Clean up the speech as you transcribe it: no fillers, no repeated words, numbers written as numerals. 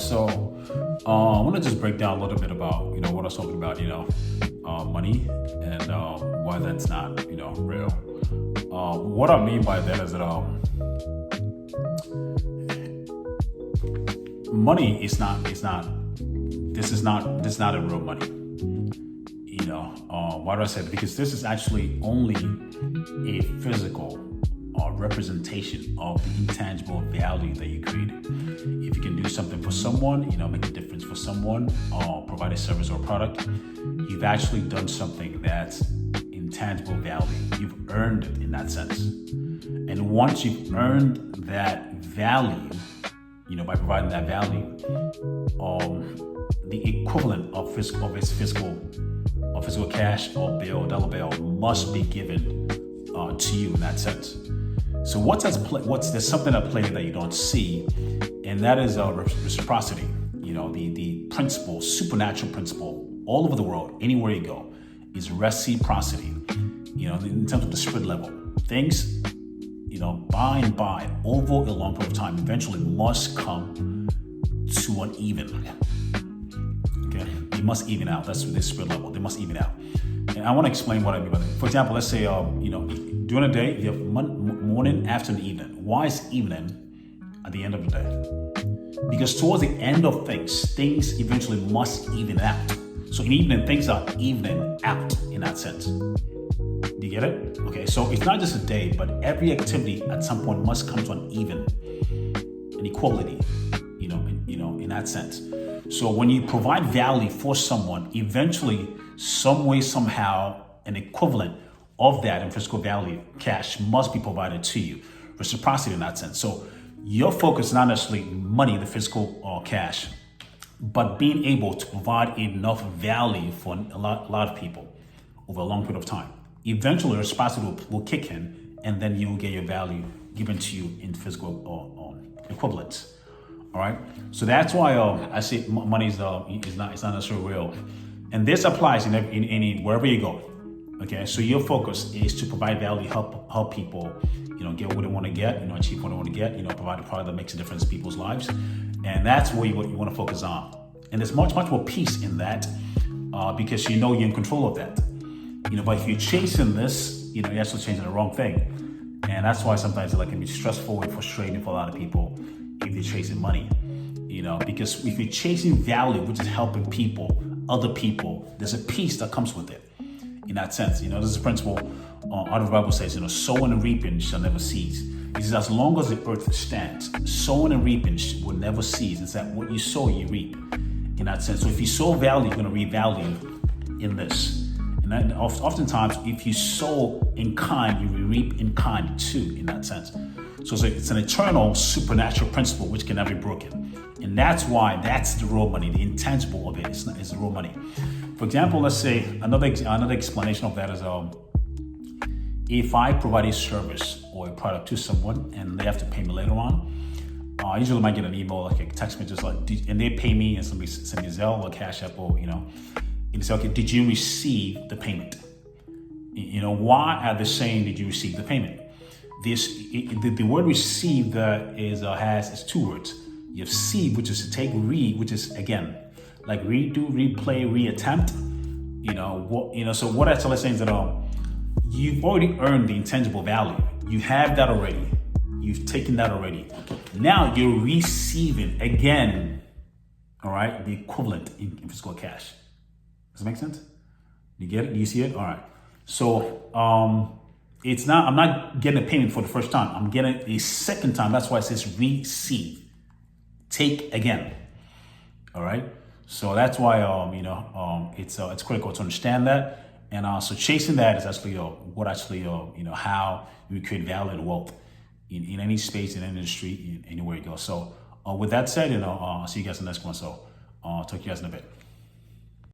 so I want to just break down a little bit about what I was talking about, money and why that's not real. What I mean by that is that money is not this is not a real money. Why do I say that? Because this is actually only a physical representation of the intangible value that you created. If you can do something for someone, make a difference for someone, or provide a service or product, you've actually done something that's intangible value. You've earned it in that sense. And once you've earned that value, by providing that value, the equivalent of physical cash or bill, dollar bill, must be given to you in that sense. So there's something at play that you don't see, and that is reciprocity. The principle, supernatural principle, all over the world, anywhere you go, is reciprocity. In terms of the spirit level, things, by and by, over a long period of time, eventually must come to an even. Okay, they must even out. That's the spirit level. They must even out. And I want to explain what I mean by that. For example, let's say, during the day, you have morning, afternoon, evening. Why is evening at the end of the day? Because towards the end of things eventually must even out. So in evening, things are evening out in that sense. Do you get it? Okay, so it's not just a day, but every activity at some point must come to an equality, in that sense. So when you provide value for someone, eventually, some way, somehow, an equivalent of that in physical value, cash, must be provided to you. Reciprocity in that sense. So your focus is not necessarily money, the physical or cash, but being able to provide enough value for a lot of people over a long period of time. Eventually, reciprocity will kick in, and then you'll get your value given to you in physical or equivalents. All right. So that's why I say money is not necessarily real, and this applies in any wherever you go. Okay, so your focus is to provide value, help people, get what they want to get, achieve what they want to get, provide a product that makes a difference in people's lives, and that's what you want to focus on. And there's much more peace in that, because you're in control of that. But if you're chasing this, you're actually chasing the wrong thing, and that's why sometimes it can be stressful and frustrating for a lot of people if they're chasing money. Because if you're chasing value, which is helping people, other people, there's a peace that comes with it. In that sense, there's a principle out of the Bible says, sowing and reaping shall never cease. It says, as long as the earth stands, sowing and reaping will never cease. It's that what you sow, you reap. In that sense, so if you sow value, you're going to reap value in this. And then oftentimes, if you sow in kind, you will reap in kind too. In that sense, so it's an eternal supernatural principle which can never be broken. And that's why that's the real money. The intangible of it is the real money. For example, let's say another explanation of that is if I provide a service or a product to someone and they have to pay me later on, I usually might get an email, like a text message, and they pay me and somebody send me a Zelle or Cash App, or and say, okay, did you receive the payment? Why are they saying did you receive the payment? The word receive has two words. You have see, which is to take, read, which is again like redo, replay, reattempt. So what that's all saying is that you've already earned the intangible value. You have that already. You've taken that already. Now you're receiving again, all right, the equivalent in physical cash. Does that make sense? You get it? Do you see it? All right. So I'm not getting a payment for the first time. I'm getting a second time. That's why it says receive. Take again. All right. So that's why it's critical to understand that, and so chasing that is actually how you create value and wealth in any space, in any industry, anywhere you go. So with that said, I'll see you guys in the next one. So talk to you guys in a bit.